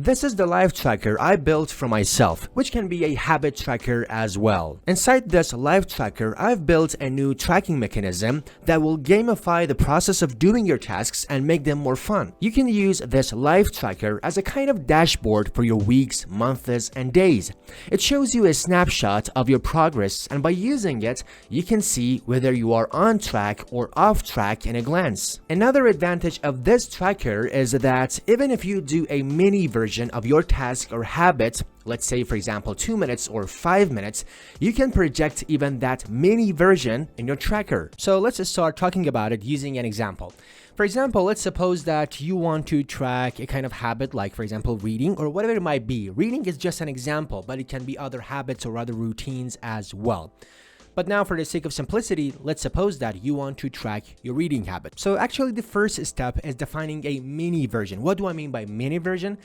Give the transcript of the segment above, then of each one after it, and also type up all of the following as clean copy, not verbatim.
This is the life tracker I built for myself, which can be a habit tracker as well. Inside this life tracker, I've built a new tracking mechanism that will gamify the process of doing your tasks and make them more fun. You can use this life tracker as a kind of dashboard for your weeks, months, and days. It shows you a snapshot of your progress, and by using it, you can see whether you are on track or off track in a glance. Another advantage of this tracker is that even if you do a mini version of your task or habit, let's say for example 2 minutes or 5 minutes, you can project even that mini version in your tracker. So let's start talking about it using an example. For example, let's suppose that you want to track a kind of habit like, for example, reading or whatever it might be. Reading is just an example, but it can be other habits or other routines as well. But now for the sake of simplicity, let's suppose that you want to track your reading habit. So actually the first step is defining a mini version. What do I mean by mini version?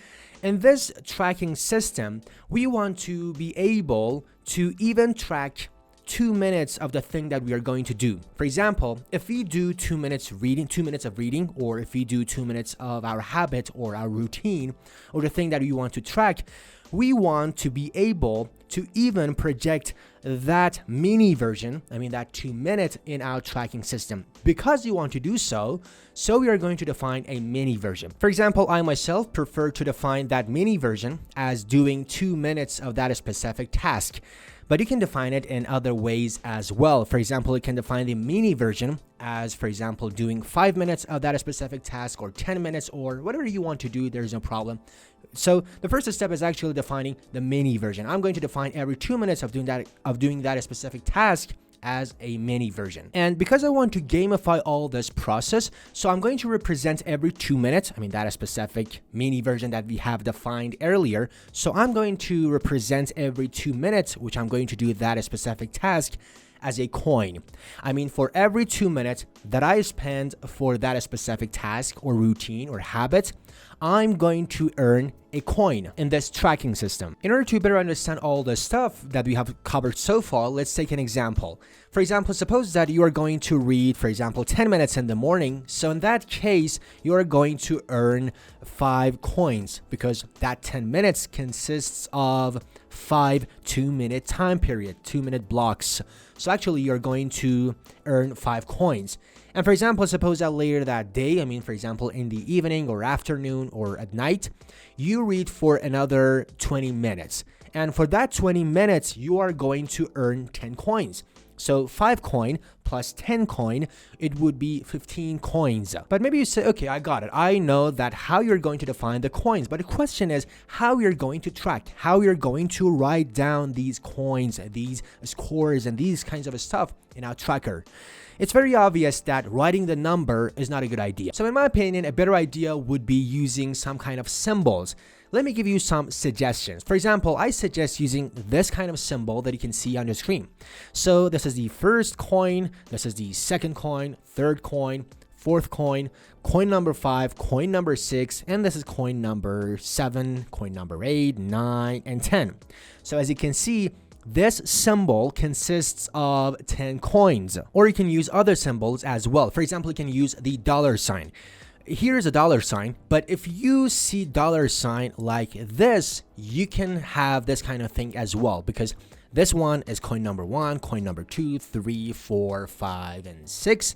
In this tracking system, we want to be able to even track 2 minutes of the thing that we are going to do. For example, if we do 2 minutes reading, 2 minutes of reading, or if we do 2 minutes of our habit or our routine or the thing that we want to track, we want to be able to even project that mini version, that 2 minute in our tracking system. Because you want to do so we are going to define a mini version. For example, I myself prefer to define that mini version as doing 2 minutes of that specific task. But you can define it in other ways as well. For example, you can define the mini version as, for example, doing 5 minutes of that specific task or 10 minutes or whatever you want to do, there's no problem. So the first step is actually defining the mini version. I'm going to define every 2 minutes of doing that specific task as a mini version. And because I want to gamify all this process, so I'm going to represent every 2 minutes, that specific mini version that we have defined earlier. So I'm going to represent every 2 minutes, which I'm going to do that specific task, as a coin. For every 2 minutes that I spend for that specific task or routine or habit, I'm going to earn a coin in this tracking system. In order to better understand all the stuff that we have covered so far, let's take an example. For example, suppose that you are going to read, for example, 10 minutes in the morning. So in that case, you are going to earn 5 coins because that 10 minutes consists of 5 2-minute time period, 2-minute blocks. So actually, you're going to earn 5 coins. And for example, suppose that later that day, for example, in the evening or afternoon or at night, you read for another 20 minutes. And for that 20 minutes, you are going to earn 10 coins. So 5 coin plus 10 coin, it would be 15 coins. But maybe you say, okay, I got it. I know that how you're going to define the coins. But the question is how you're going to track, how you're going to write down these coins, these scores, and these kinds of stuff in our tracker. It's very obvious that writing the number is not a good idea. So in my opinion, a better idea would be using some kind of symbols. Let me give you some suggestions. For example, I suggest using this kind of symbol that you can see on your screen. So this is the first coin, this is the second coin, third coin, fourth coin, coin number 5, coin number 6, and this is coin number 7, coin number 8, 9, and 10. So as you can see, this symbol consists of 10 coins, or you can use other symbols as well. For example, you can use the dollar sign. Here's a dollar sign, but if you see dollar sign like this, you can have this kind of thing as well, because this one is coin number 1, coin number 2, 3, 4, 5, and 6.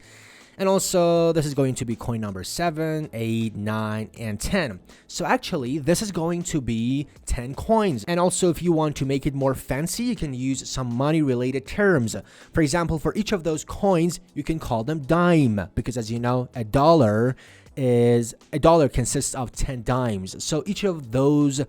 And also, this is going to be coin number 7, 8, 9, and 10. So actually, this is going to be 10 coins. And also, if you want to make it more fancy, you can use some money-related terms. For example, for each of those coins, you can call them dime, because as you know, a dollar consists of 10 dimes. So each of those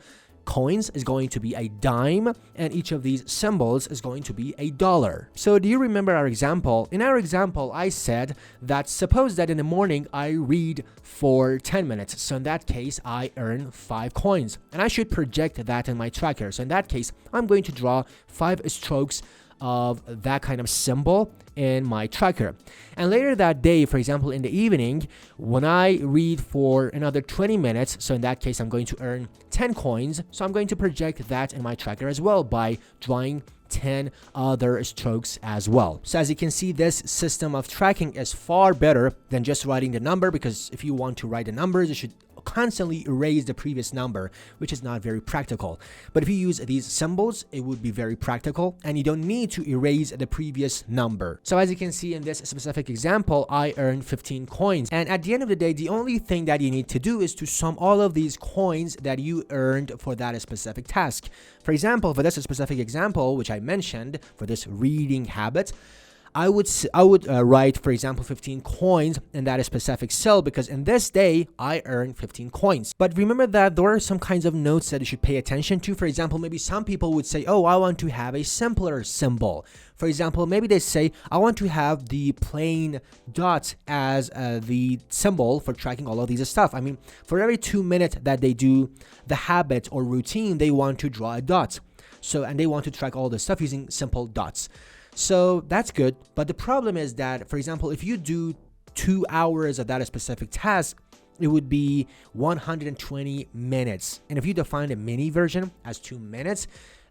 coins is going to be a dime, and each of these symbols is going to be a dollar. So do you remember our example? In our example, I said that suppose that in the morning I read for 10 minutes. So in that case, I earn 5 coins, and I should project that in my tracker. So in that case, I'm going to draw 5 strokes of that kind of symbol in my tracker. And later that day, for example, in the evening, when I read for another 20 minutes, so in that case, I'm going to earn 10 coins. So I'm going to project that in my tracker as well by drawing 10 other strokes as well. So as you can see, this system of tracking is far better than just writing the number, because if you want to write the numbers, you should constantly erase the previous number, which is not very practical. But if you use these symbols, it would be very practical, and you don't need to erase the previous number. So as you can see in this specific example, I earned 15 coins. And at the end of the day, the only thing that you need to do is to sum all of these coins that you earned for that specific task. For example, for this specific example, which I mentioned, for this reading habit, I would write, for example, 15 coins in that specific cell, because in this day, I earned 15 coins. But remember that there are some kinds of notes that you should pay attention to. For example, maybe some people would say, oh, I want to have a simpler symbol. For example, maybe they say, I want to have the plain dot as the symbol for tracking all of these stuff. I mean, for every 2 minutes that they do the habit or routine, they want to draw a dot. And they want to track all the stuff using simple dots. So that's good, but the problem is that, for example, if you do 2 hours of that specific task, it would be 120 minutes. And if you define a mini version as 2 minutes,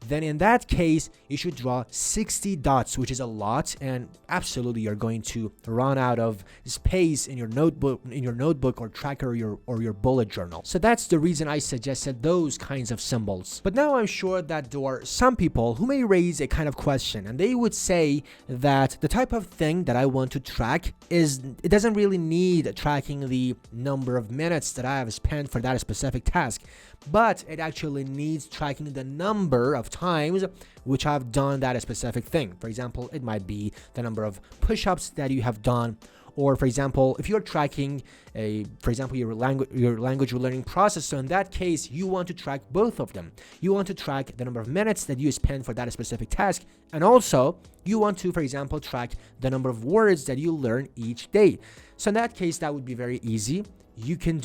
then in that case, you should draw 60 dots, which is a lot, and absolutely you're going to run out of space in your notebook or tracker or your bullet journal. So that's the reason I suggested those kinds of symbols. But now I'm sure that there are some people who may raise a kind of question, and they would say that the type of thing that I want to track it doesn't really need tracking the number of minutes that I have spent for that specific task, but it actually needs tracking the number of times which I've done that specific thing. For example, it might be the number of push-ups that you have done, or for example, if you're tracking your language learning process, so in that case, you want to track both of them. You want to track the number of minutes that you spend for that specific task, and also you want to, for example, track the number of words that you learn each day. So in that case, that would be very easy. You can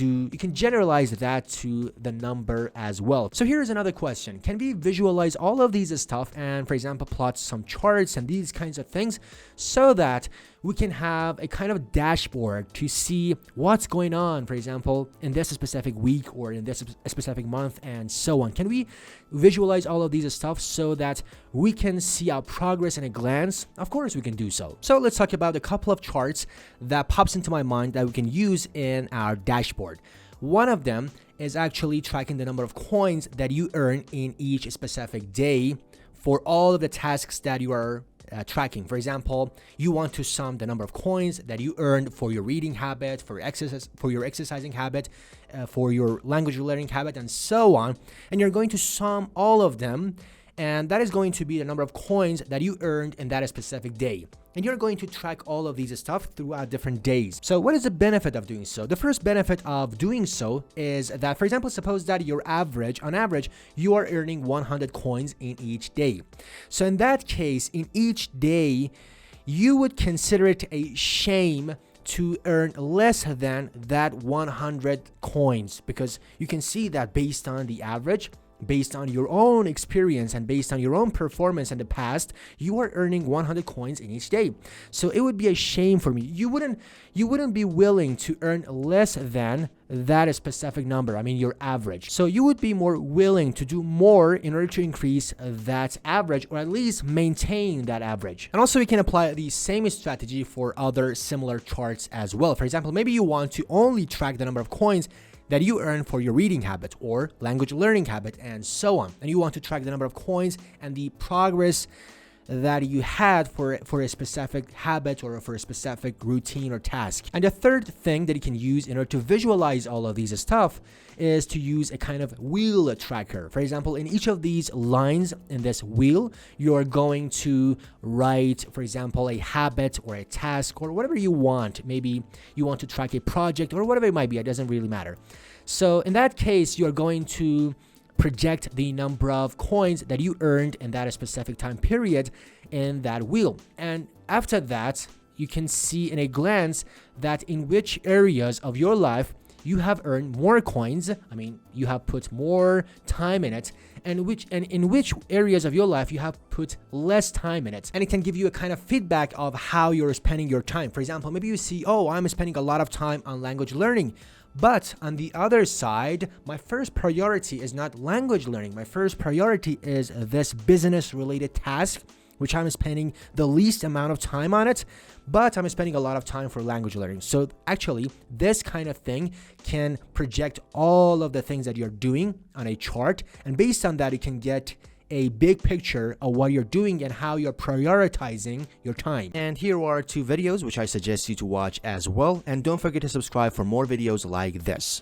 generalize that to the number as well. So here's another question. Can we visualize all of these stuff and, for example, plot some charts and these kinds of things so that we can have a kind of dashboard to see what's going on, for example, in this specific week or in this specific month and so on? Can we visualize all of these stuff so that we can see our progress in a glance? Of course we can do so. So let's talk about a couple of charts that pops into my mind that we can use in our dashboard. One of them is actually tracking the number of coins that you earn in each specific day for all of the tasks that you are tracking. For example, you want to sum the number of coins that you earned for your reading habit, for your exercising habit, for your language learning habit, and so on. And you're going to sum all of them, and that is going to be the number of coins that you earned in that specific day. And you're going to track all of these stuff throughout different days. So what is the benefit of doing so? The first benefit of doing so is that, for example, suppose that on average, you are earning 100 coins in each day. So in that case, in each day, you would consider it a shame to earn less than that 100 coins, because you can see that based on the average, based on your own experience and based on your own performance in the past, you are earning 100 coins in each day. So it would be a shame for me. You wouldn't be willing to earn less than that specific number. I mean, your average. So you would be more willing to do more in order to increase that average, or at least maintain that average. And also, we can apply the same strategy for other similar charts as well. For example, maybe you want to only track the number of coins that you earn for your reading habit or language learning habit and so on. And you want to track the number of coins and the progress that you had for a specific habit or for a specific routine or task. And the third thing that you can use in order to visualize all of these stuff is to use a kind of wheel tracker. For example, in each of these lines in this wheel, you're going to write, for example, a habit or a task or whatever you want. Maybe you want to track a project or whatever it might be. It doesn't really matter. So in that case, you're going to project the number of coins that you earned in that specific time period in that wheel. And after that, you can see in a glance that in which areas of your life you have earned more coins. I mean, you have put more time in it, and in which areas of your life you have put less time in it. And it can give you a kind of feedback of how you're spending your time. For example, maybe you see, oh, I'm spending a lot of time on language learning. But on the other side, my first priority is not language learning. My first priority is this business-related task, which I'm spending the least amount of time on it, but I'm spending a lot of time for language learning. So actually, this kind of thing can project all of the things that you're doing on a chart, and based on that, you can get a big picture of what you're doing and how you're prioritizing your time. And here are 2 videos which I suggest you to watch as well, and don't forget to subscribe for more videos like this.